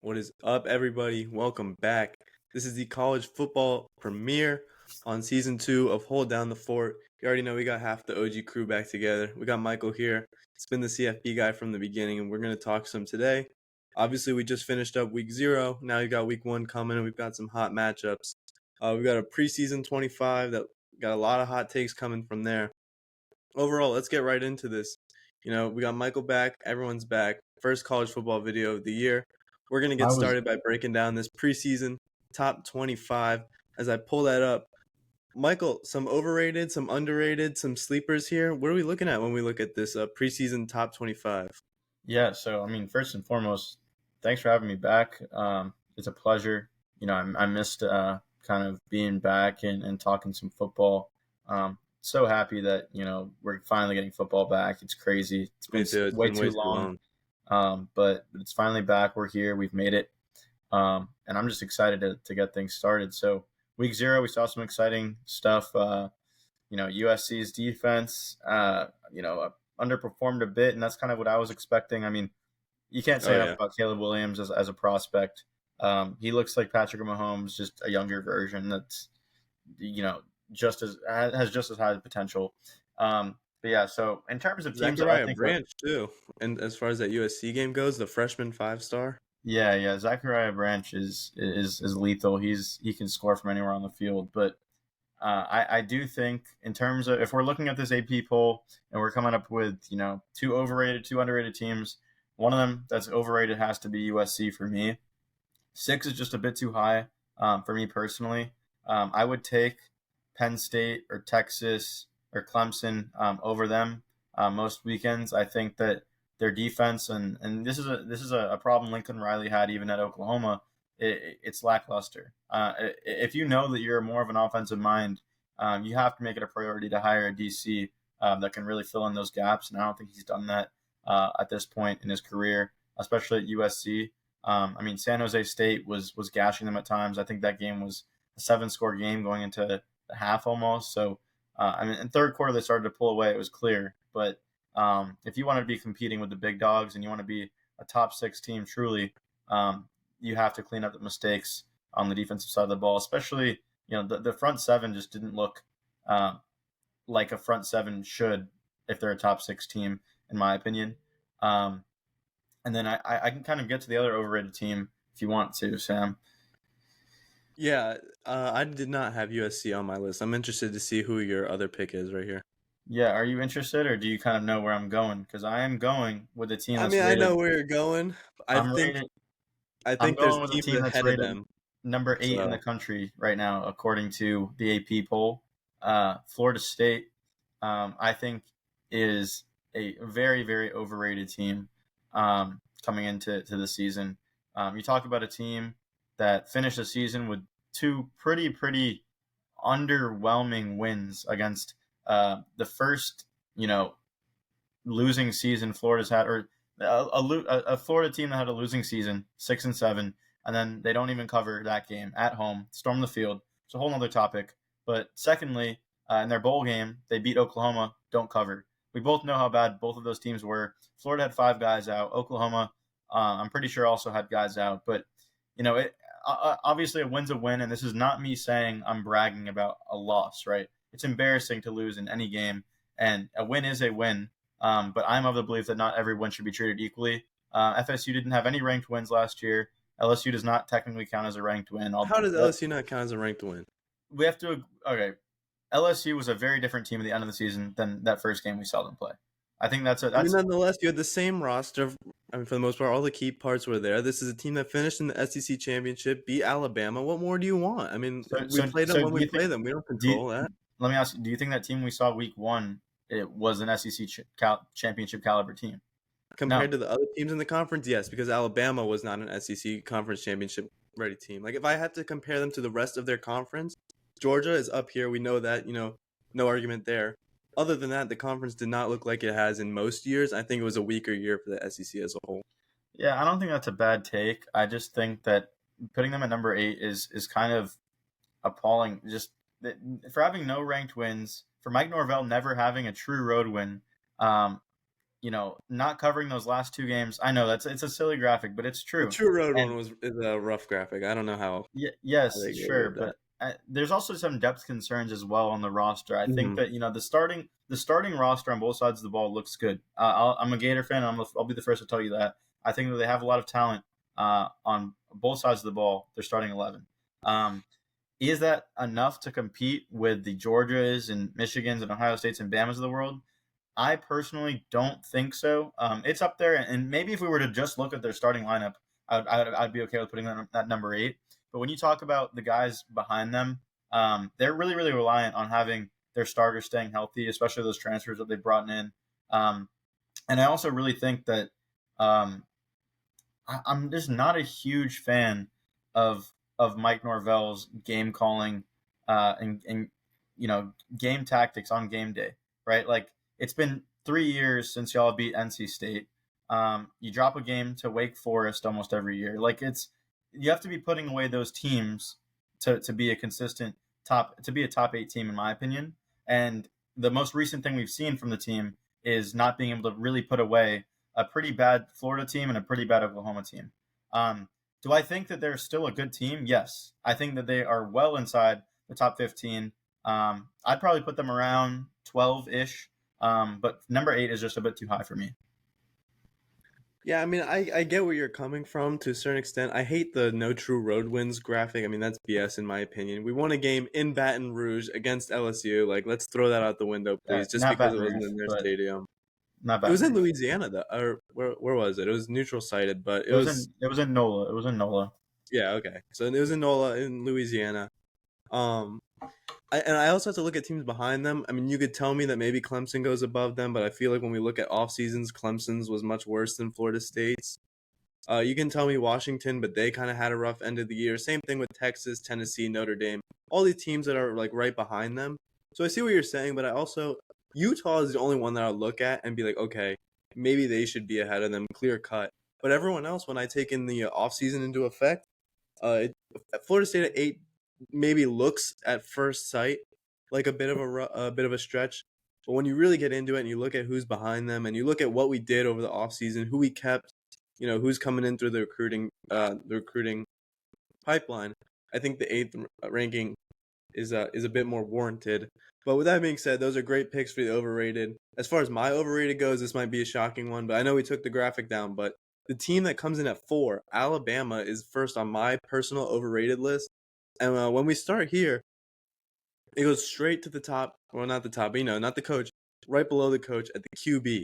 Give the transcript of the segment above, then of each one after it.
What is up, everybody? Welcome back. This is the college football premiere on season 2 of Hold Down the Fort. You already know we got half the OG crew back together. We got Michael here. He's been the CFP guy from the beginning, and we're going to talk some today. Obviously, we just finished up week 0. Now we got week 1 coming, and we've got some hot matchups. We've got a preseason 25 that got a lot of hot takes coming from there. Overall, let's get right into this. We got Michael back. Everyone's back. First college football video of the year. We're going to I get was started by breaking down this preseason top 25. As I pull that up, Michael, some overrated, some underrated, some sleepers here. What are we looking at when we look at this preseason top 25? yeah. So I mean, first and foremost, thanks for having me back. It's a pleasure. I missed kind of being back and talking some football. So happy that we're finally getting football back. It's crazy. It's Me been too. It's way been way too too long. long. But it's finally back. We're here. We've made it. And I'm just excited to get things started. So week 0, we saw some exciting stuff. USC's defense, underperformed a bit, and that's kind of what I was expecting. I mean, you can't say enough about Caleb Williams as a prospect. He looks like Patrick Mahomes, just a younger version that's, just as has just as high potential. But yeah, so in terms of teams, I Zachariah think Branch, too. And as far as that USC game goes, the freshman 5-star. yeah, Zachariah Branch is lethal. He can score from anywhere on the field, but I do think in terms of if we're looking at this AP poll and we're coming up with 2 overrated, 2 underrated teams, one of them that's overrated has to be USC for me. 6 is just a bit too high for me personally. I would take Penn State or Texas or Clemson over them most weekends. I think that their defense and this is a problem Lincoln Riley had even at Oklahoma. It's lackluster. If you know that you're more of an offensive mind, you have to make it a priority to hire a DC that can really fill in those gaps. And I don't think he's done that at this point in his career, especially at USC. I mean, San Jose State was gashing them at times. I think that game was a 7-score game going into the half almost. So, I mean, in third quarter, they started to pull away. It was clear. But if you want to be competing with the big dogs and you want to be a top 6 team truly, you have to clean up the mistakes on the defensive side of the ball, especially, the front 7 just didn't look like a front 7 should if they're a top 6 team, in my opinion. And then I can kind of get to the other overrated team if you want to, Sam. Yeah, I did not have USC on my list. I'm interested to see who your other pick is right here. Yeah, are you interested, or do you kind of know where I'm going? Because I am going with a team I that's mean, I rated. know where you're going. I I'm think rated. I I'm think there's going with a teams team that's ahead of rated them. number 8 in the So country right now, according to the AP poll. Florida State, I think, is a very, very overrated team coming into the season. You talk about a team that finished the season with 2 pretty underwhelming wins against the first, losing season Florida's had, or a Florida team that had a losing season, 6-7, and then they don't even cover that game at home, storm the field. It's a whole other topic. But secondly, in their bowl game, they beat Oklahoma, don't cover. We both know how bad both of those teams were. Florida had 5 guys out. Oklahoma, I'm pretty sure, also had guys out. But, obviously a win's a win, and this is not me saying I'm bragging about a loss, right? It's embarrassing to lose in any game, and a win is a win. But I'm of the belief that not every win should be treated equally. FSU didn't have any ranked wins last year. LSU does not technically count as a ranked win. how does LSU not count as a ranked win? We have to – okay. LSU was a very different team at the end of the season than that first game we saw them play. I think that's I mean, nonetheless, you had the same roster. I mean, for the most part, all the key parts were there. This is a team that finished in the SEC championship, beat Alabama. What more do you want? I mean, we play them when we play them. We don't control that. Let me ask you, do you think that team we saw week 1, it was an SEC championship caliber team? Compared to the other teams in the conference, yes, because Alabama was not an SEC conference championship ready team. Like, if I had to compare them to the rest of their conference, Georgia is up here. We know that, no argument there. Other than that, the conference did not look like it has in most years. I think it was a weaker year for the SEC as a whole. Yeah, I don't think that's a bad take. I just think that putting them at number 8 is kind of appalling. Just for having no ranked wins, for Mike Norvell never having a true road win. not covering those last two games. I know it's a silly graphic, but it's The true. True Road And one is a rough graphic. I don't know how yes, they get away sure, with that. but there's also some depth concerns as well on the roster. I think Mhm. that the starting roster on both sides of the ball looks good. I'm a Gator fan. I'll be the first to tell you that. I think that they have a lot of talent on both sides of the ball. They're starting 11. Um, is that enough to compete with the Georgias and Michigans and Ohio States and Bamas of the world? I personally don't think so. It's up there, and maybe if we were to just look at their starting lineup, I'd be okay with putting them at number 8. But when you talk about the guys behind them, they're really, really reliant on having their starters staying healthy, especially those transfers that they brought in. Um, and I also really think that um, I'm just not a huge fan of Mike Norvell's game calling and game tactics on game day, right? Like it's been 3 years since y'all beat NC State. You drop a game to Wake Forest almost every year. Like you have to be putting away those teams to be a consistent top 8 team in my opinion. And the most recent thing we've seen from the team is not being able to really put away a pretty bad Florida team and a pretty bad Oklahoma team. Um, do I think that they're still a good team? Yes. I think that they are well inside the top 15. I'd probably put them around 12 ish, but number 8 is just a bit too high for me. Yeah, I mean, I get where you're coming from to a certain extent. I hate the no true road wins graphic. I mean, that's BS in my opinion. We won a game in Baton Rouge against LSU. Like, let's throw that out the window, please, just Not because it Baton wasn't Rouge, in their but stadium. not It was Baton in Rouge. Louisiana, though, or where was it? It was neutral sited, but it It was was in it was in NOLA. It was in NOLA. yeah, okay. So it was in NOLA in Louisiana. Um, I also have to look at teams behind them. I mean, you could tell me that maybe Clemson goes above them, but I feel like when we look at off seasons, Clemson's was much worse than Florida State's. You can tell me Washington, but they kind of had a rough end of the year. Same thing with Texas, Tennessee, Notre Dame, all these teams that are like right behind them. So I see what you're saying, but I also Utah is the only one that I'll look at and be like, okay, maybe they should be ahead of them, clear cut. But everyone else, when I take in the offseason into effect, Florida State at 8 maybe looks at first sight like a bit of a stretch. But when you really get into it and you look at who's behind them and you look at what we did over the offseason, who we kept, who's coming in through the recruiting pipeline, I think the 8th ranking is a bit more warranted. But with that being said, those are great picks for the overrated. As far as my overrated goes, this might be a shocking one, but I know we took the graphic down. But the team that comes in at 4, Alabama, is first on my personal overrated list. And when we start here, it goes straight to the top. Well, not the top, but not the coach. Right below the coach at the QB.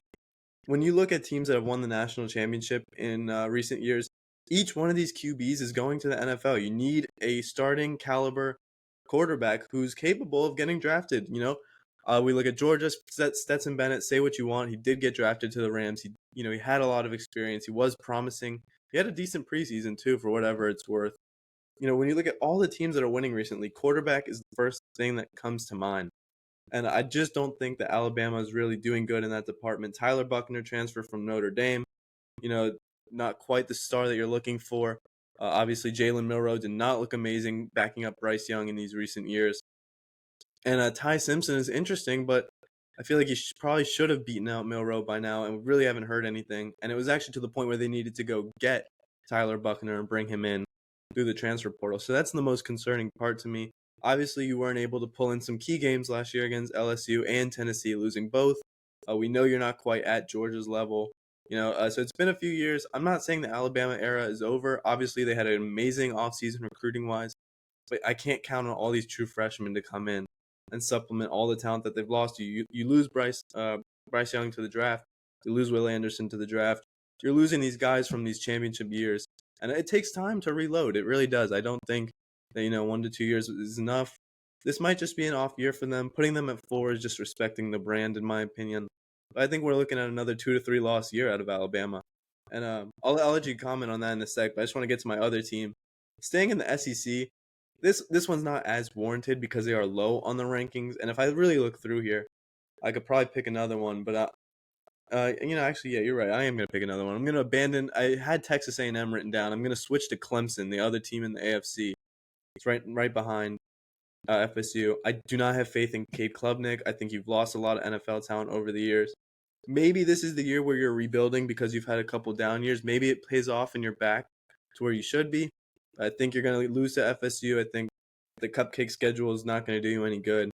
When you look at teams that have won the national championship in recent years, each one of these QBs is going to the NFL. You need a starting caliber quarterback who's capable of getting drafted. We look at Georgia, Stetson Bennett. Say what you want, he did get drafted to the Rams. He had a lot of experience. He was promising. He had a decent preseason too, for whatever it's worth. When you look at all the teams that are winning recently, quarterback is the first thing that comes to mind. And I just don't think that Alabama is really doing good in that department. Tyler Buckner transfer from Notre Dame, you know, not quite the star that you're looking for. Obviously, Jalen Milroe did not look amazing backing up Bryce Young in these recent years. And Ty Simpson is interesting, but I feel like he probably should have beaten out Milroe by now, and we really haven't heard anything. And it was actually to the point where they needed to go get Tyler Buckner and bring him in through the transfer portal. So that's the most concerning part to me. Obviously, you weren't able to pull in some key games last year against LSU and Tennessee, losing both. We know you're not quite at Georgia's level. So it's been a few years. I'm not saying the Alabama era is over. Obviously, they had an amazing offseason recruiting-wise, but I can't count on all these true freshmen to come in and supplement all the talent that they've lost. You lose Bryce Young to the draft. You lose Will Anderson to the draft. You're losing these guys from these championship years, and it takes time to reload. It really does. I don't think that 1 to 2 years is enough. This might just be an off year for them. Putting them at 4 is just respecting the brand, in my opinion. But I think we're looking at another 2 to 3 loss year out of Alabama. And I'll let you comment on that in a sec, but I just want to get to my other team. Staying in the SEC, this one's not as warranted because they are low on the rankings. And if I really look through here, I could probably pick another one. But actually, yeah, you're right. I am gonna pick another one. I'm gonna abandon. I had Texas A&M written down. I'm gonna switch to Clemson, the other team in the AFC. It's right behind FSU. I do not have faith in Cade Klubnik. I think you've lost a lot of NFL talent over the years. maybe this is the year where you're rebuilding because you've had a couple down years. Maybe it pays off and you're back to where you should be. I think you're going to lose to FSU. I think the cupcake schedule is not going to do you any good.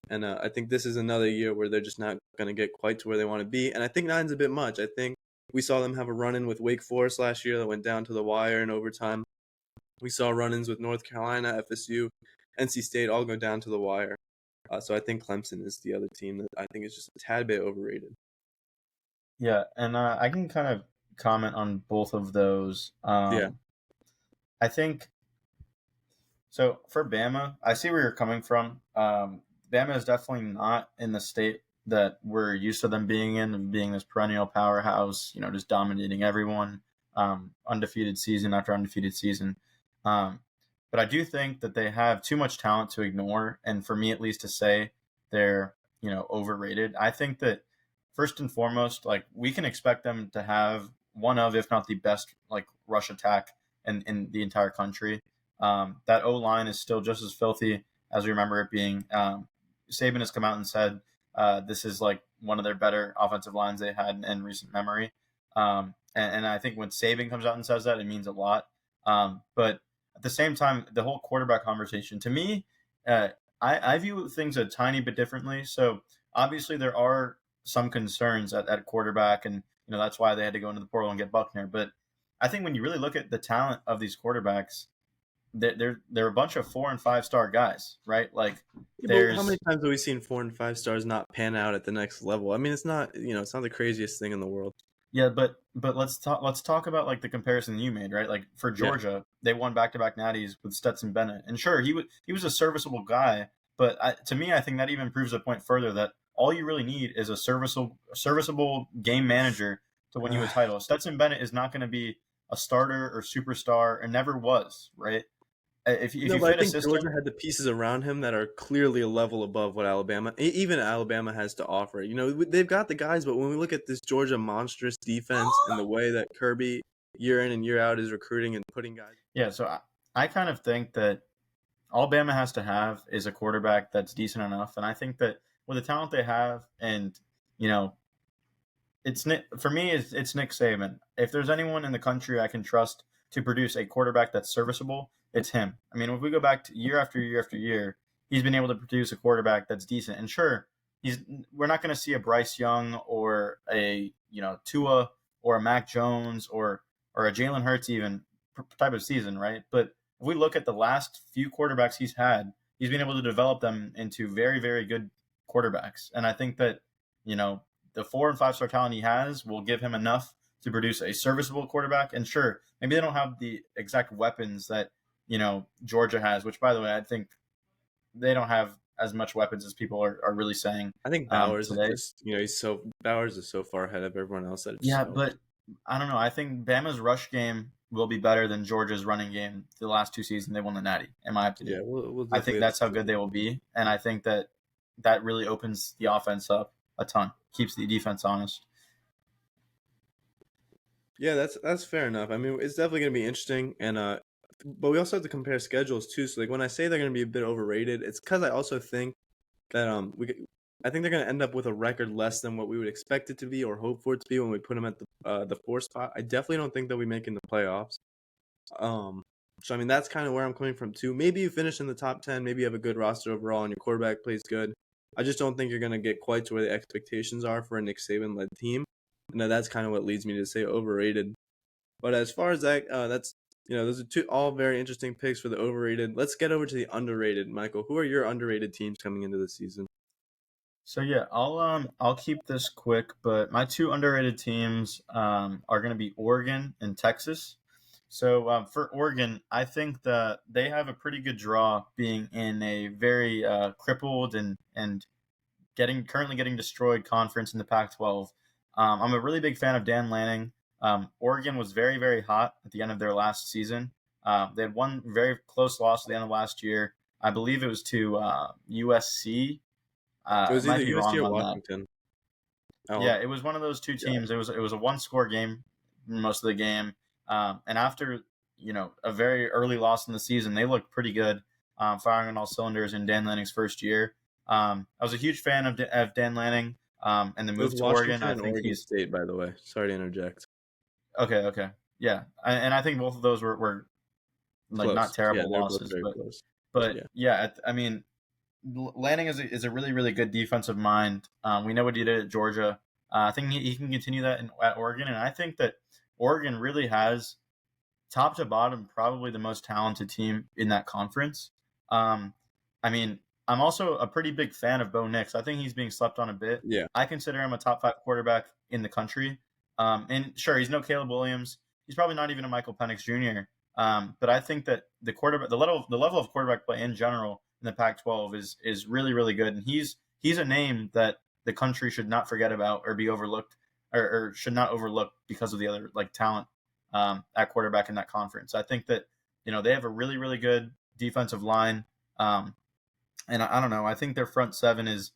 And I think this is another year where they're just not going to get quite to where they want to be. And I think nine's a bit much. I think we saw them have a run-in with Wake Forest last year that went down to the wire in overtime. We saw run-ins with North Carolina, FSU, NC State all go down to the wire. So I think Clemson is the other team that I think is just a tad bit overrated. Yeah, and I can kind of comment on both of those. Yeah. I think so for Bama. I see where you're coming from. Bama is definitely not in the state that we're used to them being in, and being this perennial powerhouse. Just dominating everyone, undefeated season after undefeated season. But I do think that they have too much talent to ignore, and for me at least to say they're overrated. I think that first and foremost, like, we can expect them to have one of, if not the best, like, rush attack in the entire country. That O-line is still just as filthy as we remember it being. Saban has come out and said this is like one of their better offensive lines they had in recent memory. And I think when Saban comes out and says that, it means a lot. But at the same time, the whole quarterback conversation, to me, I view things a tiny bit differently. So obviously there are some concerns at quarterback, and that's why they had to go into the portal and get Buckner. But I think when you really look at the talent of these quarterbacks, they're a bunch of 4 and 5 star guys, right? Like, how many times have we seen 4 and 5 stars not pan out at the next level? I mean, it's not the craziest thing in the world. Yeah, but let's talk about like the comparison you made, right? Like for Georgia, they won back-to-back natties with Stetson Bennett, and sure, he was a serviceable guy, but to me, I think that even proves a point further that all you really need is a serviceable game manager to win you a title. Stetson Bennett is not going to be a starter or superstar, and never was, right? If you fit I think a system, Georgia had the pieces around him that are clearly a level above what even Alabama has to offer. They've got the guys, but when we look at this Georgia monstrous defense and the way that Kirby year in and year out is recruiting and putting guys. Yeah, so I kind of think that all Bama has to have is a quarterback that's decent enough, and I think that with the talent they have, and it's for me, it's Nick Saban. If there's anyone in the country I can trust to produce a quarterback that's serviceable, it's him. I mean, if we go back to year after year after year, he's been able to produce a quarterback that's decent. And sure, we're not going to see a Bryce Young or a Tua or a Mac Jones or a Jalen Hurts even type of season, right? But if we look at the last few quarterbacks he's had, he's been able to develop them into very, very good quarterbacks. And I think that the 4 and 5 star talent he has will give him enough to produce a serviceable quarterback. And sure, maybe they don't have the exact weapons that Georgia has, which, by the way, I think they don't have as much weapons as people are really saying. I think Bowers is just, Bowers is so far ahead of everyone else that but I don't know. I think Bama's rush game will be better than Georgia's running game. The last 2 seasons they won the Natty, in my opinion. Yeah, I think that's how good they will be, and I think that really opens the offense up a ton, keeps the defense honest. Yeah, that's fair enough. I mean, it's definitely going to be interesting, and but we also have to compare schedules too. So like when I say they're going to be a bit overrated, it's because I also think that I think they're going to end up with a record less than what we would expect it to be or hope for it to be when we put them at the 4 spot. I definitely don't think they'll be making the playoffs. So I mean that's kind of where I'm coming from too. Maybe you finish in the top 10, maybe you have a good roster overall, and your quarterback plays good. I just don't think you're going to get quite to where the expectations are for a Nick Saban-led team. And that's kind of what leads me to say overrated. But as far as that, that's those are all very interesting picks for the overrated. Let's get over to the underrated, Michael. Who are your underrated teams coming into the season? So yeah, I'll keep this quick, but my 2 underrated teams are going to be Oregon and Texas. So for Oregon, I think that they have a pretty good draw, being in a very crippled and currently getting destroyed conference in the Pac-12. I'm a really big fan of Dan Lanning. Oregon was very, very hot at the end of their last season. They had one very close loss at the end of last year. I believe it was to USC. It was either USC or Washington. Yeah, it was one of those 2 teams. Yeah. It was a 1-score game most of the game. And after a very early loss in the season, they looked pretty good, firing on all cylinders in Dan Lanning's first year. I was a huge fan of Dan Lanning. And the It was move to Oregon, Washington I and think Oregon he's State, by the way. Sorry to interject. okay. Okay, yeah, and I think both of those were like not Close. Yeah, terrible they're both losses, very close. but Yeah. yeah, I mean, Lanning is a really really good defensive mind. We know what he did at Georgia. I think he can continue that at Oregon, and I think that Oregon really has top to bottom probably the most talented team in that conference. Um, I mean, I'm also a pretty big fan of Bo Nix. I think he's being slept on a bit. Yeah. I consider him a top 5 quarterback in the country. And sure, he's no Caleb Williams. He's probably not even a Michael Penix Jr. But I think that the level of quarterback play in general in the Pac-12 is really really good, and he's a name that the country should not forget about or be overlooked or should not overlook because of the other like talent at quarterback in that conference. I think that they have a really really good defensive line, and I don't know. I think their front seven is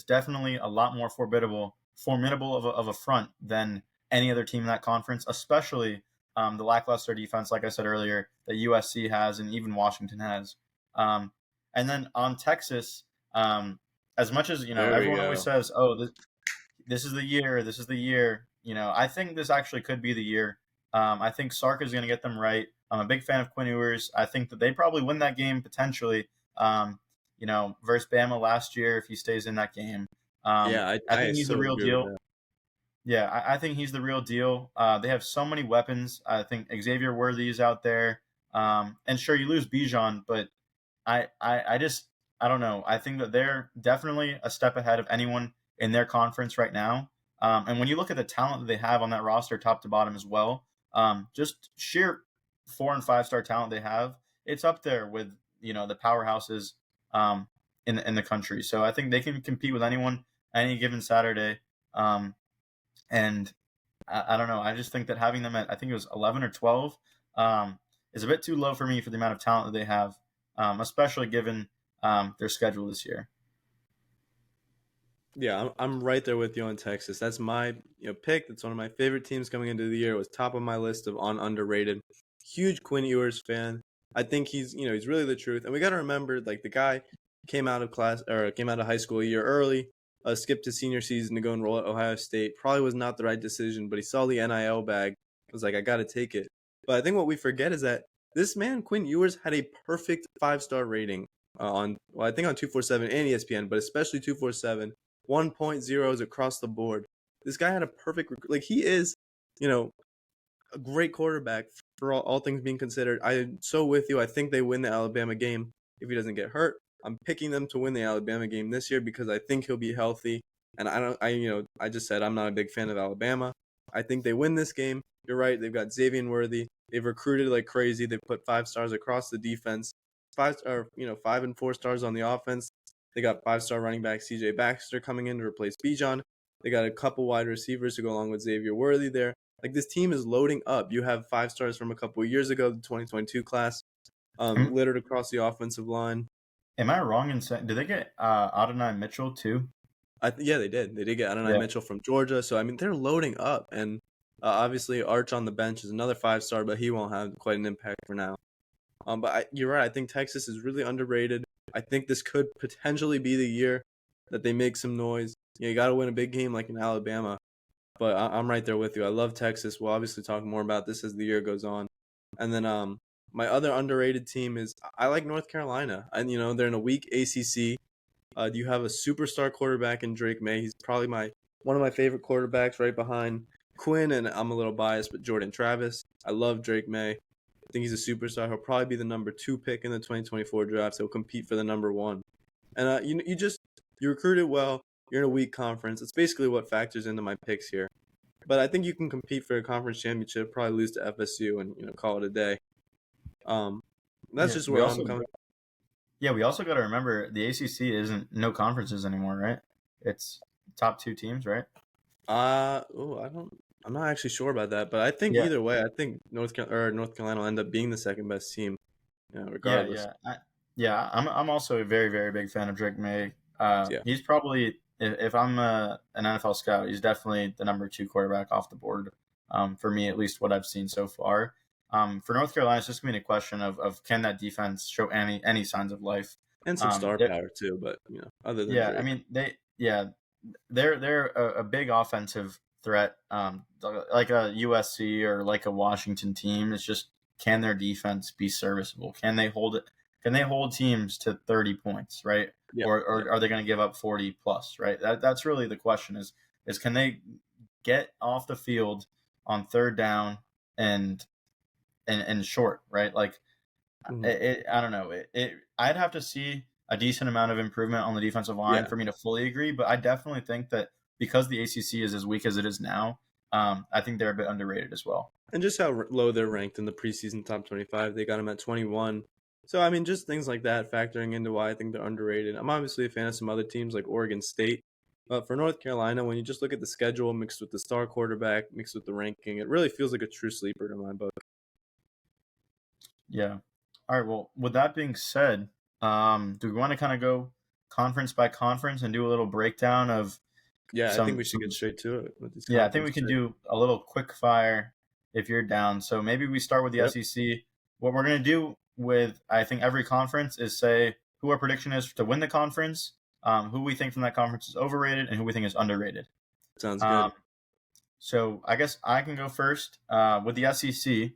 definitely a lot more formidable of a front than any other team in that conference, especially the lackluster defense, like I said earlier, that USC has and even Washington has. And then on Texas, as much as There we everyone always go. says, "Oh, this is the year. This is the year." I think this actually could be the year. I think Sark is going to get them right. I'm a big fan of Quinn Ewers. I think that they probably win that game potentially. Versus Bama last year if he stays in that game. Yeah, I I think he's the so real agree with deal. that. Yeah, I think he's the real deal. They have so many weapons. I think Xavier Worthy is out there. And sure, you lose Bijan, but I just I don't know. I think that they're definitely a step ahead of anyone in their conference right now. And when you look at the talent that they have on that roster, top to bottom as well, just sheer 4 and 5 star talent they have, it's up there with the powerhouses in the country. So I think they can compete with anyone any given Saturday. And I don't know. I just think that having them at I think it was 11 or 12 is a bit too low for me for the amount of talent that they have, especially given their schedule this year. Yeah, I'm right there with you on Texas. That's my pick. That's one of my favorite teams coming into the year. It was top of my list of on underrated. Huge Quinn Ewers fan. I think he's really the truth. And we got to remember, like, the guy came out of high school a year early, skipped his senior season to go enroll at Ohio State. Probably was not the right decision, but he saw the NIL bag. Was like, I got to take it. But I think what we forget is that this man Quinn Ewers had a perfect 5-star rating I think on 247 and ESPN, but especially 247. 1.0s across the board. This guy had a perfect like he is, a great quarterback for all things being considered. I'm so with you. I think they win the Alabama game if he doesn't get hurt. I'm picking them to win the Alabama game this year because I think he'll be healthy. And I just said I'm not a big fan of Alabama. I think they win this game. You're right. They've got Xavier Worthy. They've recruited like crazy. They've put 5 stars across the defense. 5 and 4 stars on the offense. They got 5-star running back CJ Baxter coming in to replace Bijan. They got a couple wide receivers to go along with Xavier Worthy there. Like, this team is loading up. You have 5 stars from a couple of years ago, the 2022 class, littered across the offensive line. Am I wrong in saying did they get Adonai Mitchell too? Yeah, they did. They did get Adonai Mitchell from Georgia. So, I mean, they're loading up. And obviously, Arch on the bench is another 5-star, but he won't have quite an impact for now. But you're right. I think Texas is really underrated. I think this could potentially be the year that they make some noise. You got to win a big game like in Alabama. But I'm right there with you. I love Texas. We'll obviously talk more about this as the year goes on. And then my other underrated team is I like North Carolina. And, they're in a weak ACC. You have a superstar quarterback in Drake May. He's probably one of my favorite quarterbacks right behind Quinn. And I'm a little biased, but Jordan Travis. I love Drake May. I think he's a superstar. He'll probably be the number 2 pick in the 2024 draft. So he'll compete for the number 1. And you recruited well. You're in a weak conference. It's basically what factors into my picks here. But I think you can compete for a conference championship. Probably lose to FSU and call it a day. That's just where I'm coming. Yeah, we also got to remember the ACC isn't no conferences anymore, right? It's top 2 teams, right? I'm not actually sure about that, but I think either way, I think North Carolina will end up being the second best team, regardless. I'm also a very very big fan of Drake May. He's probably if I'm an NFL scout, he's definitely the number 2 quarterback off the board. For me, at least what I've seen so far. For North Carolina, it's just going to be a question of can that defense show any signs of life and some star power too. But other than Drake. I mean they're a big offensive threat, like a USC or like a Washington team. It's just, can their defense be serviceable? Can they hold it? Can they hold teams to 30 points, right? Yeah, Or yeah. are they going to give up 40 plus, right? That's really the question, is can they get off the field on third down and and short, right? Like Mhm. I don't know. I'd have to see a decent amount of improvement on the defensive line Yeah. for me to fully agree. But I definitely think that because the ACC is as weak as it is now, I think they're a bit underrated as well. And just how low they're ranked in the preseason top 25. They got them at 21. So, I mean, just things like that factoring into why I think they're underrated. I'm obviously a fan of some other teams like Oregon State. But for North Carolina, when you just look at the schedule mixed with the star quarterback, mixed with the ranking, it really feels like a true sleeper to my book. Yeah. All right. Well, with that being said, do we want to kind of go conference by conference and do a little breakdown of Yeah, I think we should get some? straight to it with these Yeah, I think conference we can picks. do a little quick fire if you're down. So maybe we start with the Yep. SEC. What we're going to do with, I think, every conference is say who our prediction is to win the conference, who we think from that conference is overrated, and who we think is underrated. Sounds good. Um, so I guess I can go first with the SEC.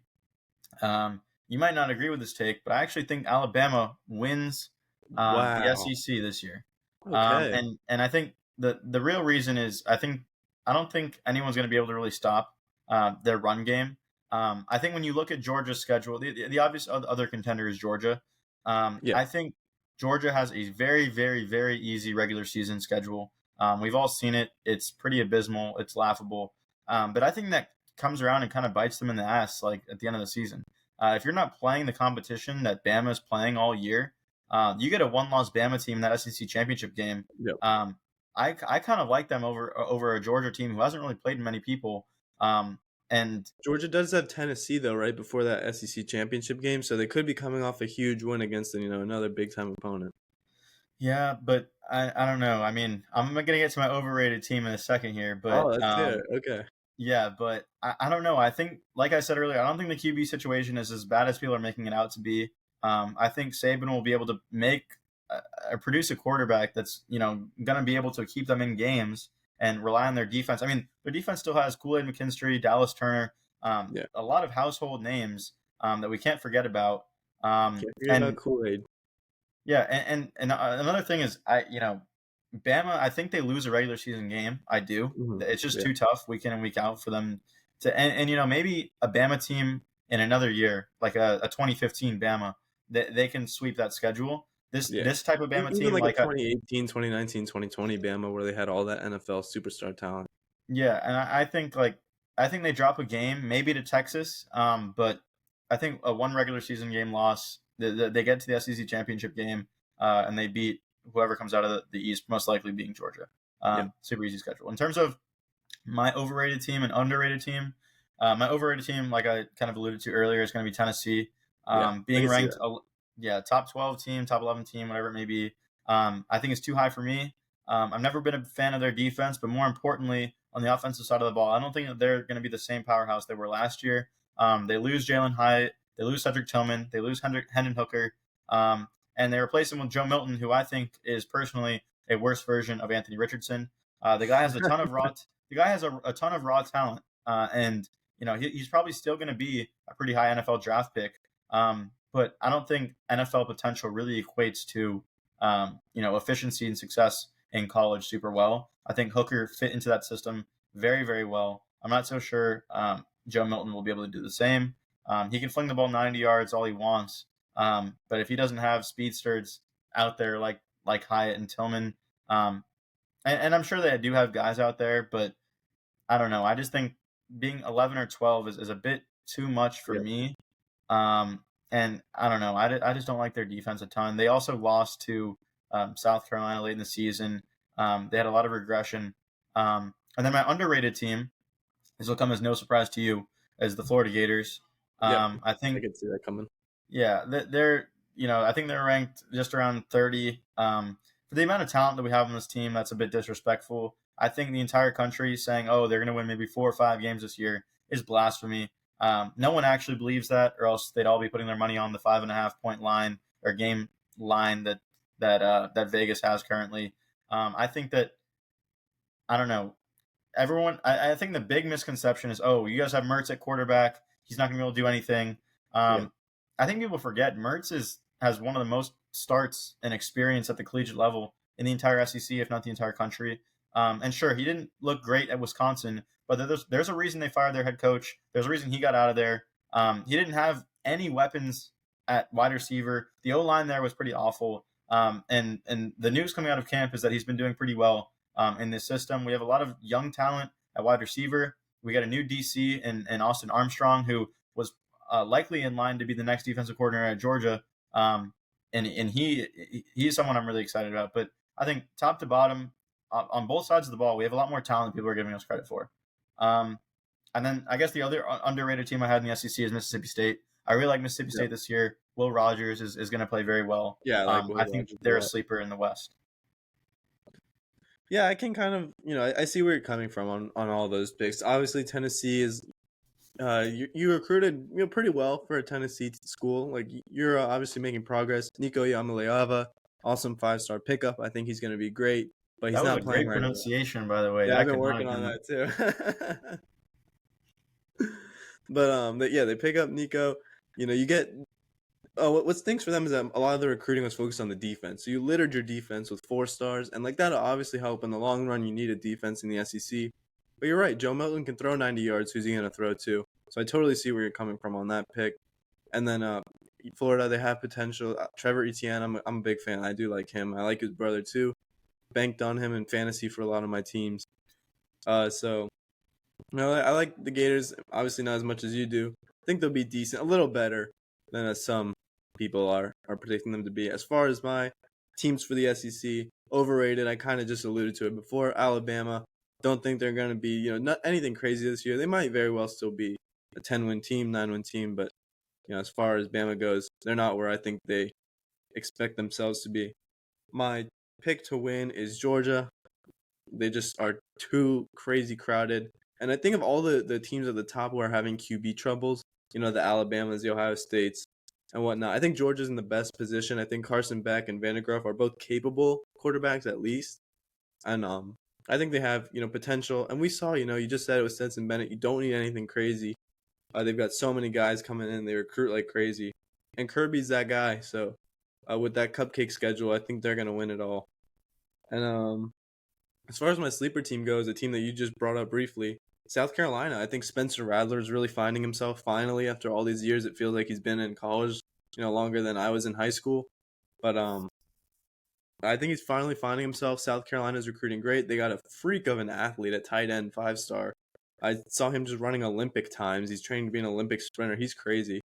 You might not agree with this take, but I actually think Alabama wins the Wow. SEC this year. Okay. And I think the real reason is I don't think anyone's going to be able to really stop their run game. I think when you look at Georgia's schedule, the obvious other contender is Georgia. Yeah. I think Georgia has a very, very, very easy regular season schedule. We've all seen it. It's pretty abysmal. It's laughable. But I think that comes around and kind of bites them in the ass, like at the end of the season. If you're not playing the competition that Bama is playing all year, you get a one-loss Bama team in that SEC championship game. Yep. I kind of like them over a Georgia team who hasn't really played many people. And Georgia does have Tennessee though, right before that SEC championship game, so they could be coming off a huge win against another big time opponent. yeah, but I don't know. I mean, I'm gonna get to my overrated team in a second here, but Oh, that's fair. Okay. yeah, but I don't know. I think, like I said earlier, I don't think the QB situation is as bad as people are making it out to be. I think Saban will be able to produce a quarterback that's going to be able to keep them in games and rely on their defense. I mean, their defense still has Kool-Aid McKinstry, Dallas Turner, Yeah. a lot of household names that we can't forget about. Um, Can't forget about and Kool-Aid. yeah, and another thing is Bama. I think they lose a regular season game. I do. It's just Yeah. too tough week in and week out for them to. And maybe a Bama team in another year, like a 2015 Bama, they can sweep that schedule. Yeah. This type of Bama Even team, like a like 2018, 2019, 2020 Bama where they had all that NFL superstar talent. yeah, and I think they drop a game maybe to Texas, but I think a one regular season game loss. They get to the SEC championship game, and they beat whoever comes out of the East, most likely being Georgia. Yeah. Super easy schedule. In terms of my overrated team and underrated team, my overrated team, like I kind of alluded to earlier, is going to be Tennessee. Yeah. I Being can see ranked, that. top 12 team, top 11 team, whatever it may be. I think it's too high for me. I've never been a fan of their defense, but more importantly, on the offensive side of the ball, I don't think that they're going to be the same powerhouse they were last year. They lose Jalen Hyatt, they lose Cedric Tillman, they lose Hendon Hooker, and they replace him with Joe Milton, who I think is personally a worse version of Anthony Richardson. The guy has a ton of a ton of raw talent, and he's probably still going to be a pretty high NFL draft pick. But I don't think NFL potential really equates to efficiency and success in college super well. I think Hooker fit into that system very, very well. I'm not so sure Joe Milton will be able to do the same. He can fling the ball 90 yards all he wants, but if he doesn't have speedsters out there like Hyatt and Tillman, and I'm sure they do have guys out there, but I don't know. I just think being 11 or 12 is a bit too much for Yeah. me. And I don't know. I just don't like their defense a ton. They also lost to South Carolina late in the season. They had a lot of regression. And then my underrated team, this will come as no surprise to you, is the Florida Gators. Yep. I I think, can see that coming. yeah, they're I think they're ranked just around 30. For the amount of talent that we have on this team, that's a bit disrespectful. I think the entire country saying, "Oh, they're going to win maybe 4 or 5 games this year," is blasphemy. No one actually believes that, or else they'd all be putting their money on the 5.5 point line or game line that Vegas has currently. I think that I don't know. I think the big misconception is, oh, you guys have Mertz at quarterback. He's not going to be able to do anything. Yeah. I think people forget Mertz has one of the most starts and experience at the collegiate level in the entire SEC, if not the entire country. And sure, he didn't look great at Wisconsin, but there's a reason they fired their head coach. There's a reason he got out of there. He didn't have any weapons at wide receiver. The O line there was pretty awful. And the news coming out of camp is that he's been doing pretty well in this system. We have a lot of young talent at wide receiver. We got a new DC in Austin Armstrong, who was likely in line to be the next defensive coordinator at Georgia. And he's someone I'm really excited about. But I think top to bottom, on both sides of the ball, we have a lot more talent than people are giving us credit for. And then I guess the other underrated team I had in the SEC is Mississippi State. I really like Mississippi State this year. Will Rogers is going to play very well. Yeah, I think they're a sleeper in the West. Yeah, I can kind of, I see where you're coming from on all those picks. Obviously, Tennessee is, you recruited pretty well for a Tennessee school. Like, you're obviously making progress. Nico Yamaleava, awesome 5-star pickup. I think he's going to be great, but he's not playing right now. Great pronunciation, by the way. Yeah, I've been working on that too. But yeah, they pick up Nico. You get. Oh, what stinks for them is that a lot of the recruiting was focused on the defense. So you littered your defense with 4 stars, and like that'll obviously help in the long run. You need a defense in the SEC. But you're right, Joe Milton can throw 90 yards. Who's he going to throw to? So I totally see where you're coming from on that pick. And then Florida, they have potential. Trevor Etienne, I'm a big fan. I do like him. I like his brother too. Banked on him in fantasy for a lot of my teams. So I like the Gators. Obviously not as much as you do. I think they'll be decent, a little better than some people are predicting them to be. As far as my teams for the SEC, overrated. I kind of just alluded to it before. Alabama, don't think they're going to be, not anything crazy this year. They might very well still be a 10-win team, 9-win team, but as far as Bama goes, they're not where I think they expect themselves to be. My pick to win is Georgia. They just are too crazy crowded. And I think of all the teams at the top who are having QB troubles, the Alabamas, the Ohio States, and whatnot. I think Georgia's in the best position. I think Carson Beck and Vandegrift are both capable quarterbacks at least. And I think they have, potential. And we saw, you just said it was Stetson Bennett. You don't need anything crazy. They've got so many guys coming in. They recruit like crazy. And Kirby's that guy. So with that cupcake schedule, I think they're going to win it all. And as far as my sleeper team goes, a team that you just brought up briefly, South Carolina. I think Spencer Rattler is really finding himself finally after all these years. It feels like he's been in college, longer than I was in high school. But I think he's finally finding himself. South Carolina's recruiting great. They got a freak of an athlete at tight end, 5-star. I saw him just running Olympic times. He's training to be an Olympic sprinter. He's crazy.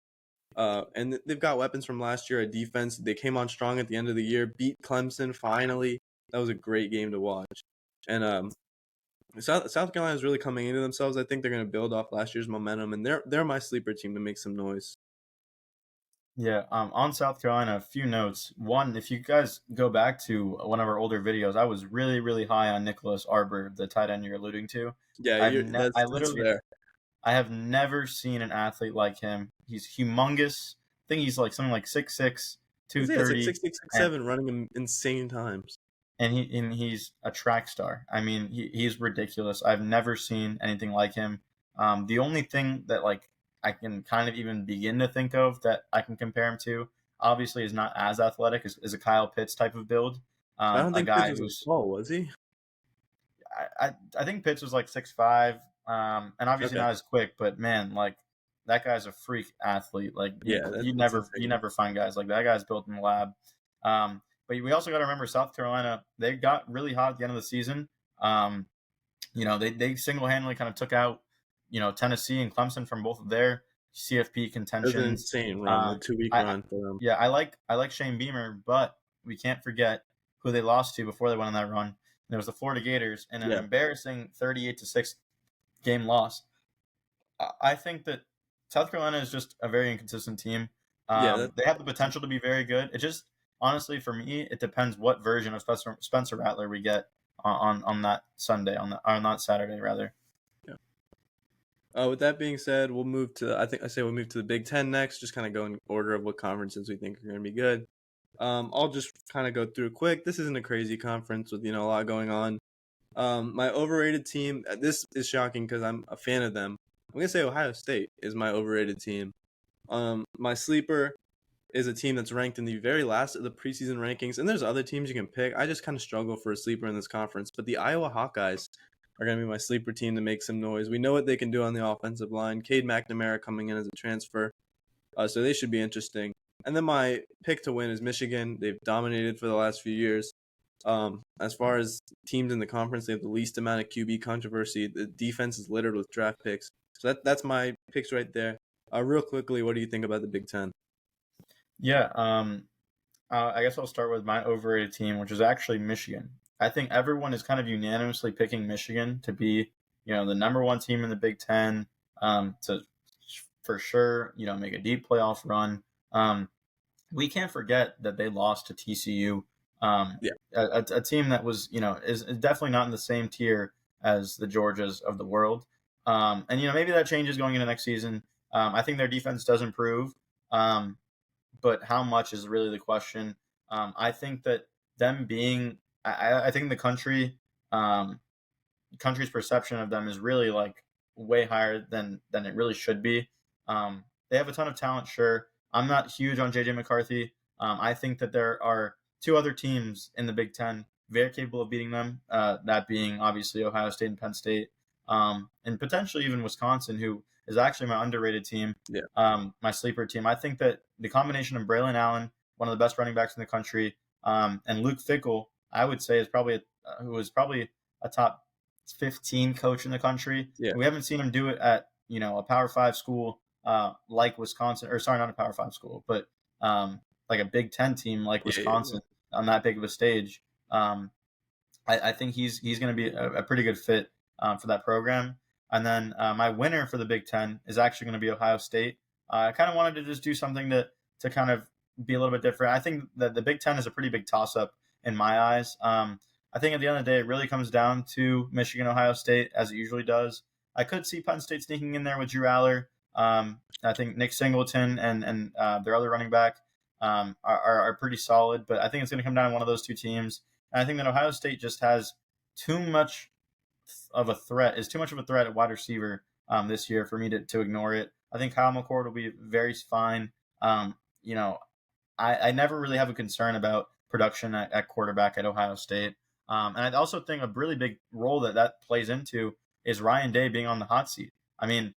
And they've got weapons from last year at defense. They came on strong at the end of the year, beat Clemson finally. That was a great game to watch. And South Carolina is really coming into themselves. I think they're going to build off last year's momentum, and they're my sleeper team to make some noise. Yeah, on South Carolina, a few notes. One, if you guys go back to one of our older videos, I was really, really high on Nicholas Arbor, the tight end you're alluding to. Yeah, I have never seen an athlete like him. He's humongous. I think he's like something like 6'6", 230. It's like 6'6", 6'7", running insane times. And he's a track star. I mean, he's ridiculous. I've never seen anything like him. The only thing that like I can kind of even begin to think of that I can compare him to, obviously is not as athletic, is a Kyle Pitts type of build. I don't think Pitts was tall, was he? I think Pitts was like 6'5", and obviously not as quick, but man, like that guy's a freak athlete. Like you never find guys like that. That guy's built in the lab. But we also got to remember South Carolina, they got really hot at the end of the season. They single-handedly kind of took out, Tennessee and Clemson from both of their CFP contentions. It was an insane run, a 2-week run for them. Yeah, I like Shane Beamer, but we can't forget who they lost to before they went on that run. And it was the Florida Gators in an embarrassing 38-6 game loss. I think that South Carolina is just a very inconsistent team. They have the potential to be very good. It just, honestly, for me, it depends what version of Spencer Rattler we get on that Sunday, on that Saturday rather. Yeah. With that being said, we'll move to the Big Ten next. Just kind of go in order of what conferences we think are going to be good. I'll just kind of go through quick. This isn't a crazy conference with a lot going on. My overrated team. This is shocking because I'm a fan of them. I'm gonna say Ohio State is my overrated team. My sleeper is a team that's ranked in the very last of the preseason rankings, and there's other teams you can pick. I just kind of struggle for a sleeper in this conference, but the Iowa Hawkeyes are going to be my sleeper team to make some noise. We know what they can do on the offensive line. Cade McNamara coming in as a transfer, so they should be interesting. And then my pick to win is Michigan. They've dominated for the last few years. As far as teams in the conference, they have the least amount of QB controversy. The defense is littered with draft picks. So that's my picks right there. Real quickly, what do you think about the Big Ten? Yeah, I guess I'll start with my overrated team, which is actually Michigan. I think everyone is kind of unanimously picking Michigan to be, the number one team in the Big Ten, to for sure, make a deep playoff run. We can't forget that they lost to TCU, Yeah. a team that was, is definitely not in the same tier as the Georgias of the world. And maybe that changes going into next season. I think their defense does improve. But how much is really the question. I think that them being, I think the country's perception of them is really like way higher than it really should be. They have a ton of talent, sure. I'm not huge on JJ McCarthy. I think that there are two other teams in the Big Ten very capable of beating them. That being obviously Ohio State and Penn State, and potentially even Wisconsin, who is actually my underrated team. Yeah. My sleeper team. I think that the combination of Braylon Allen, one of the best running backs in the country, and Luke Fickell, I would say is probably who is probably a top 15 coach in the country. Yeah. We haven't seen him do it at a Power 5 school like Wisconsin, or sorry, not a Power 5 school, but like a Big Ten team like Wisconsin on that big of a stage. I think he's going to be a pretty good fit for that program. And then my winner for the Big Ten is actually going to be Ohio State. I kind of wanted to just do something to kind of be a little bit different. I think that the Big Ten is a pretty big toss-up in my eyes. I think at the end of the day, it really comes down to Michigan, Ohio State, as it usually does. I could see Penn State sneaking in there with Drew Aller. I think Nick Singleton and their other running back are pretty solid, but I think it's going to come down to one of those two teams. And I think that Ohio State just has too much of a threat at wide receiver this year for me to ignore it. I think Kyle McCord will be very fine. I never really have a concern about production at quarterback at Ohio State. And I also think a really big role that plays into is Ryan Day being on the hot seat. I mean,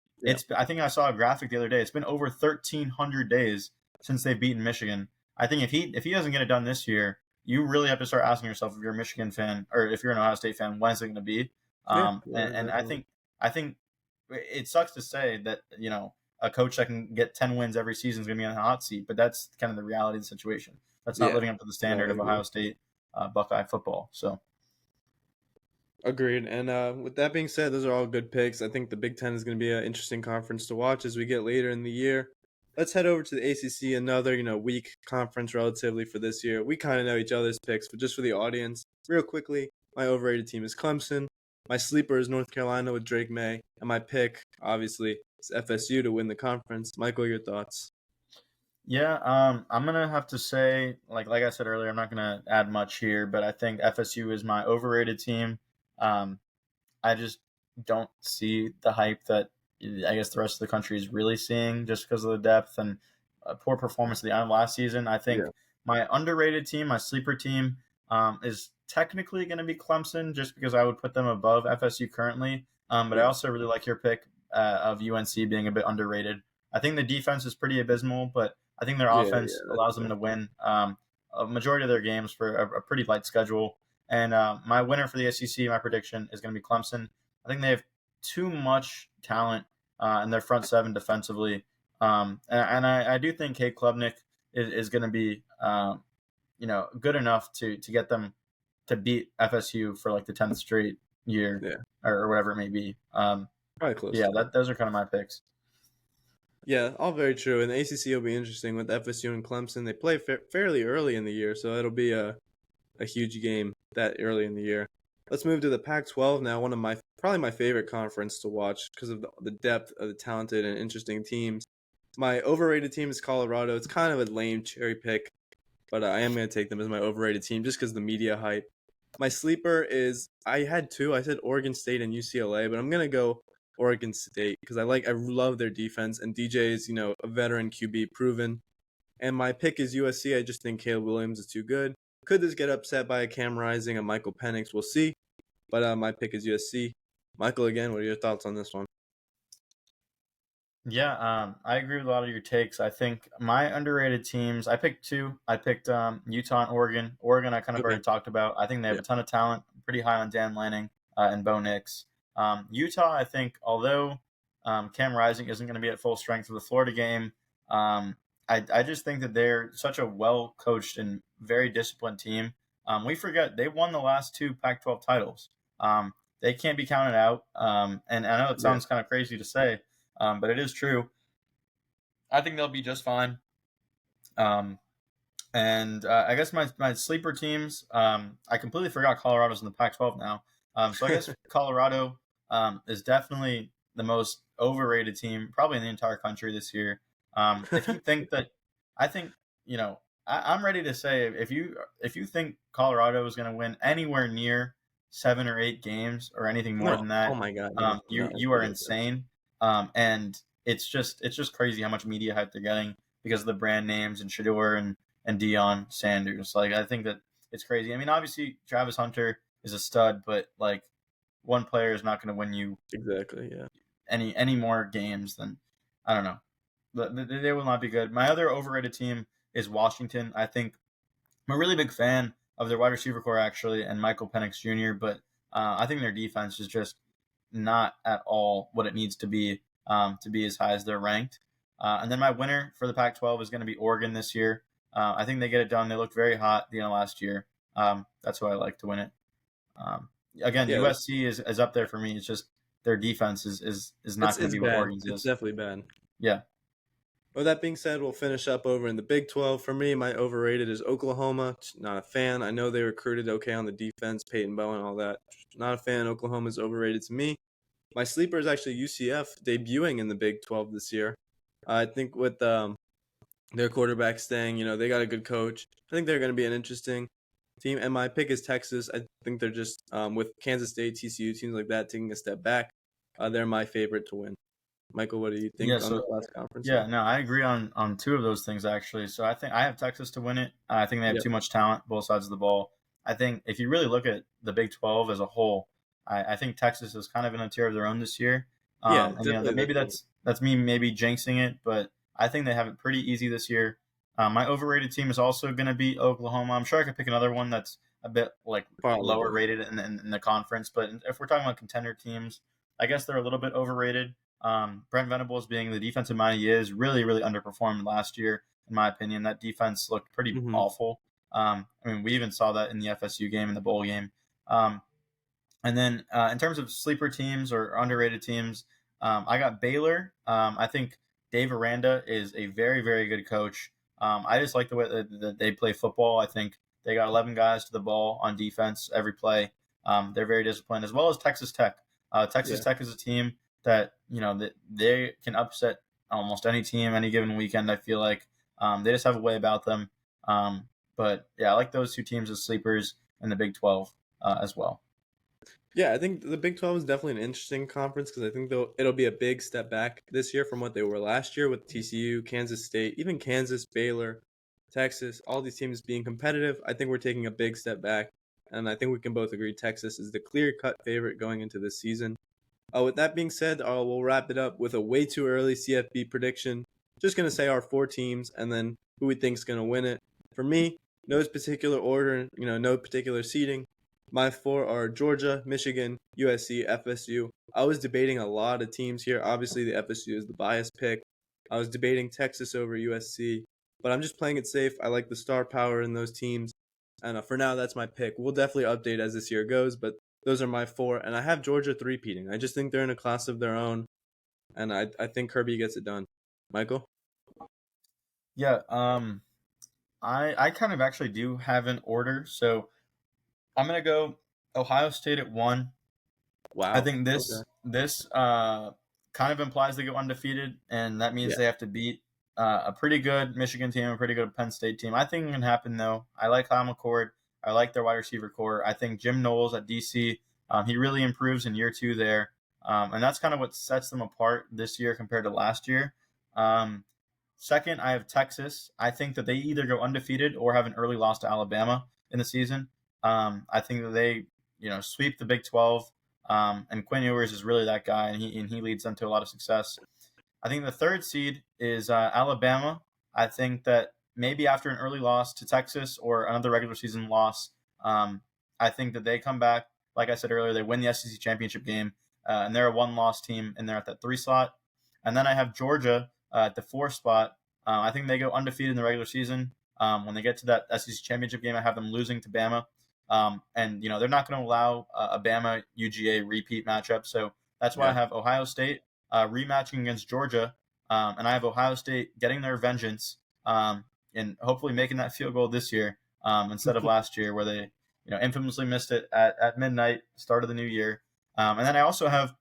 I think I saw a graphic the other day. It's been over 1,300 days since they've beaten Michigan. I think if he doesn't get it done this year, you really have to start asking yourself if you're a Michigan fan or if you're an Ohio State fan, when is it going to be? And I think it sucks to say that a coach that can get 10 wins every season is going to be on the hot seat, but that's kind of the reality of the situation. That's not living up to the standard of Ohio State Buckeye football. So. Agreed. And with that being said, those are all good picks. I think the Big Ten is going to be an interesting conference to watch as we get later in the year. Let's head over to the ACC, another weak conference relatively for this year. We kind of know each other's picks, but just for the audience, real quickly, my overrated team is Clemson. My sleeper is North Carolina with Drake May, and my pick, obviously, is FSU to win the conference. Michael, your thoughts? Yeah, I'm gonna have to say, like I said earlier, I'm not gonna add much here, but I think FSU is my overrated team. I just don't see the hype that I guess the rest of the country is really seeing just because of the depth and poor performance at the end of last season. I think my underrated team, my sleeper team, is technically going to be Clemson just because I would put them above FSU currently. But I also really like your pick of UNC being a bit underrated. I think the defense is pretty abysmal, but I think their offense allows them to win a majority of their games for a pretty light schedule. And my winner for the SEC, my prediction, is going to be Clemson. I think they have too much talent in their front seven defensively. And I do think Cade Klubnik is going to be, good enough to get them to beat FSU for like the 10th straight year or whatever it may be. Probably close. Yeah, those are kind of my picks. Yeah, all very true. And the ACC will be interesting with FSU and Clemson. They play fairly early in the year, so it'll be a huge game that early in the year. Let's move to the Pac-12 now, one of probably my favorite conference to watch because of the depth of the talented and interesting teams. My overrated team is Colorado. It's kind of a lame cherry pick, but I am going to take them as my overrated team just because of the media hype. My sleeper is I had two. I said Oregon State and UCLA, but I'm gonna go Oregon State because I love their defense and DJ is a veteran QB proven. And my pick is USC. I just think Caleb Williams is too good. Could this get upset by a Cam Rising and Michael Penix? We'll see. But my pick is USC. Michael, again, what are your thoughts on this one? Yeah, I agree with a lot of your takes. I think my underrated teams, I picked two. I picked Utah and Oregon. Oregon, I kind of Okay. already talked about. I think they have Yeah. a ton of talent, pretty high on Dan Lanning and Bo Nix. Utah, I think, although Cam Rising isn't going to be at full strength for the Florida game, I just think that they're such a well coached and very disciplined team. We forget they won the last two Pac-12 titles. They can't be counted out. And I know it Yeah. sounds kind of crazy to say, but it is true. I think they'll be just fine. Um, and I guess my sleeper teams, I completely forgot Colorado's in the Pac-12 now. So I guess Colorado is definitely the most overrated team, probably in the entire country this year. If you think that, I think I'm ready to say if you think Colorado is going to win anywhere near 7 or 8 games or anything more No. than Oh that, my God. No. No. you It's are ridiculous. insane. And it's just crazy how much media hype they're getting because of the brand names and Shador and Deion Sanders. Like I think that it's crazy. I mean, obviously Travis Hunter is a stud, but like one player is not going to win you Exactly. Yeah. any more games than I don't know. They will not be good. My other overrated team is Washington. I think I'm a really big fan of their wide receiver core actually and Michael Penix Jr. But I think their defense is just not at all what it needs to be as high as they're ranked. And then my winner for the Pac-12 is going to be Oregon this year. I think they get it done. They looked very hot the end of last year. That's who I like to win it. Again, Yeah. USC is up there for me. It's just their defense is not going to It's be what bad. Oregon's It's is. definitely bad. Yeah. With that being said, we'll finish up over in the Big 12. For me, my overrated is Oklahoma. Not a fan. I know they recruited okay on the defense, Peyton Bowen, all that. Not a fan. Oklahoma's overrated to me. My sleeper is actually UCF debuting in the Big 12 this year. I think with their quarterback staying, they got a good coach. I think they're going to be an interesting team. And my pick is Texas. I think they're just, with Kansas State, TCU, teams like that taking a step back, they're my favorite to win. Michael, what do you Yeah. think on So this last conference? yeah, no, I agree on two of those things actually. So I think I have Texas to win it. I think they have Yep. too much talent both sides of the ball. I think if you really look at the Big 12 as a whole, I think Texas is kind of in a tier of their own this year. Yeah, And definitely that their maybe favorite. that's me maybe jinxing it, but I think they have it pretty easy this year. My overrated team is also going to be Oklahoma. I'm sure I could pick another one that's a bit like lower Probably. rated in the conference, but if we're talking about contender teams, I guess they're a little bit overrated. Brent Venables, being the defensive mind he is, really, really underperformed last year, in my opinion. That defense looked pretty Hmm. awful. I mean, we even saw that in the FSU game, in the bowl game. Um, and then in terms of sleeper teams or underrated teams, I got Baylor. I think Dave Aranda is a very, very good coach. I just like the way that they play football. I think they got 11 guys to the ball on defense every play. They're very disciplined, as well as Texas Tech. Texas Yeah. Tech is a team that that they can upset almost any team any given weekend. I feel like they just have a way about them. But yeah, I like those two teams as sleepers in the Big 12 as well. Yeah, I think the Big 12 is definitely an interesting conference because I think it'll be a big step back this year from what they were last year with TCU, Kansas State, even Kansas, Baylor, Texas, all these teams being competitive. I think we're taking a big step back, and I think we can both agree Texas is the clear-cut favorite going into this season. With that being said, we'll wrap it up with a way too early CFB prediction. Just going to say our four teams and then who we think is going to win it. For me, no particular order, no particular seeding. My four are Georgia, Michigan, USC, FSU. I was debating a lot of teams here. Obviously, the FSU is the biased pick. I was debating Texas over USC, but I'm just playing it safe. I like the star power in those teams. And for now, that's my pick. We'll definitely update as this year goes, but those are my four. And I have Georgia three-peating. I just think they're in a class of their own, and I think Kirby gets it done. Michael? Yeah, I kind of actually do have an order, so I'm gonna go Ohio State at 1. I Wow. think Okay. this kind of implies they go undefeated, and that means Yeah. they have to beat a pretty good Michigan team, a pretty good Penn State team. I think it can happen though. I like Kyle McCord. I like their wide receiver core. I think Jim Knowles at DC, he really improves in year 2 there. And that's kind of what sets them apart this year compared to last year. Second, I have Texas. I think that they either go undefeated or have an early loss to Alabama in the season. I think that they, sweep the Big 12. And Quinn Ewers is really that guy, and he leads them to a lot of success. I think the third seed is Alabama. I think that maybe after an early loss to Texas or another regular season loss, I think that they come back. Like I said earlier, they win the SEC championship game, and they're a one-loss team, and they're at that 3 slot. And then I have Georgia at the 4 spot. I think they go undefeated in the regular season. When they get to that SEC championship game, I have them losing to Bama. And they're not going to allow a Bama UGA repeat matchup. So that's why I have Ohio State rematching against Georgia. And I have Ohio State getting their vengeance and hopefully making that field goal this year instead of last year where they infamously missed it at midnight, start of the new year. And then I also have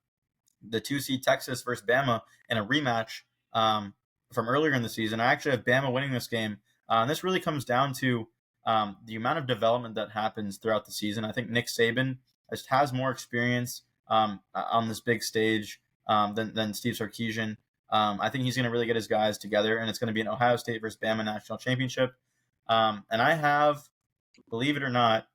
the 2 seed Texas versus Bama in a rematch from earlier in the season. I actually have Bama winning this game. And this really comes down to the amount of development that happens throughout the season. I think Nick Saban just has more experience on this big stage than Steve Sarkisian. I think he's going to really get his guys together, and it's going to be an Ohio State versus Bama national championship. And I have, believe it or not,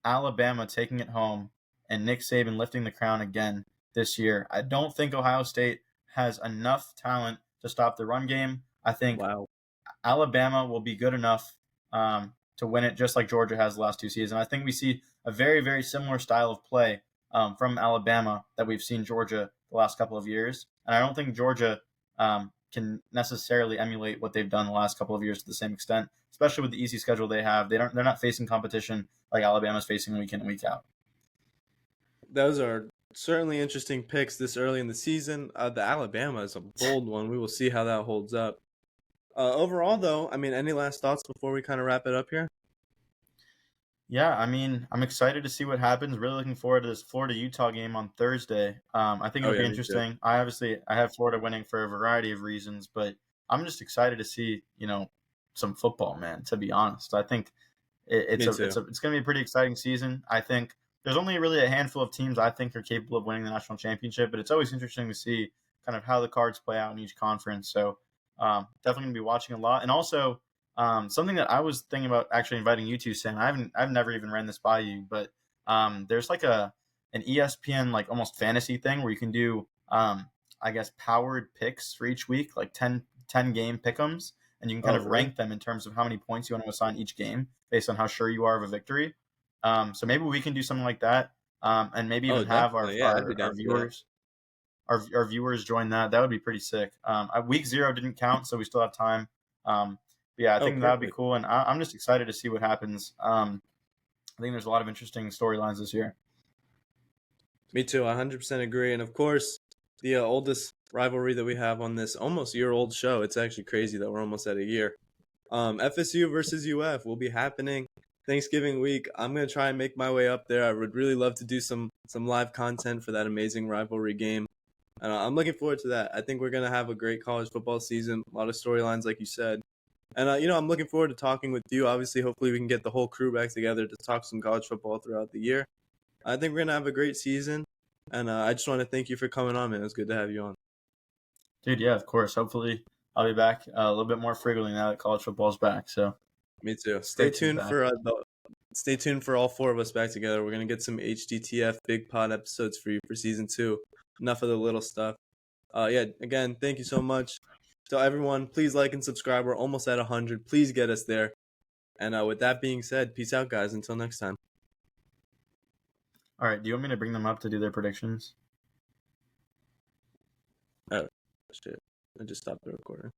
Alabama taking it home and Nick Saban lifting the crown again this year. I don't think Ohio State has enough talent to stop the run game. I think Alabama will be good enough to win it, just like Georgia has the last 2 seasons. I think we see a very, very similar style of play from Alabama that we've seen Georgia the last couple of years. And I don't think Georgia can necessarily emulate what they've done the last couple of years to the same extent, especially with the easy schedule they have. They're not facing competition like Alabama's facing week in and week out. Those are certainly interesting picks this early in the season. The Alabama is a bold one. We will see how that holds up. Overall, though, any last thoughts before we kind of wrap it up here? Yeah, I'm excited to see what happens. Really looking forward to this Florida-Utah game on Thursday. I think it'll be interesting. I have Florida winning for a variety of reasons, but I'm just excited to see, some football, man, to be honest. I think it's going to be a pretty exciting season. I think there's only really a handful of teams I think are capable of winning the national championship, but it's always interesting to see kind of how the cards play out in each conference. So definitely going to be watching a lot. And also something that I was thinking about actually inviting you to, Sam, I've never even ran this by you, but there's like an ESPN like almost fantasy thing where you can do I guess powered picks for each week, like 10 game pick'ems, and you can kind of rank them in terms of how many points you want to assign each game based on how sure you are of a victory. So maybe we can do something like that, and maybe even have our viewers. Our viewers join that. That would be pretty sick. Week 0 didn't count, so we still have time. But yeah, I think that would be cool, and I'm just excited to see what happens. I think there's a lot of interesting storylines this year. Me too. 100% agree. And of course, the oldest rivalry that we have on this almost year-old show. It's actually crazy that we're almost at a year. FSU versus UF will be happening Thanksgiving week. I'm going to try and make my way up there. I would really love to do some live content for that amazing rivalry game. And I'm looking forward to that. I think we're going to have a great college football season, a lot of storylines, like you said. And, I'm looking forward to talking with you. Obviously, hopefully we can get the whole crew back together to talk some college football throughout the year. I think we're going to have a great season. And I just want to thank you for coming on, man. It was good to have you on. Dude, yeah, of course. Hopefully I'll be back a little bit more frequently now that college football is back. So, me too. Stay tuned for all 4 of us back together. We're going to get some HDTF Big Pod episodes for you for season 2. Enough of the little stuff. Again, thank you so much. So everyone, please like and subscribe. We're almost at 100. Please get us there. And with that being said, peace out, guys. Until next time. All right. Do you want me to bring them up to do their predictions? Oh, shit. I just stopped the recording.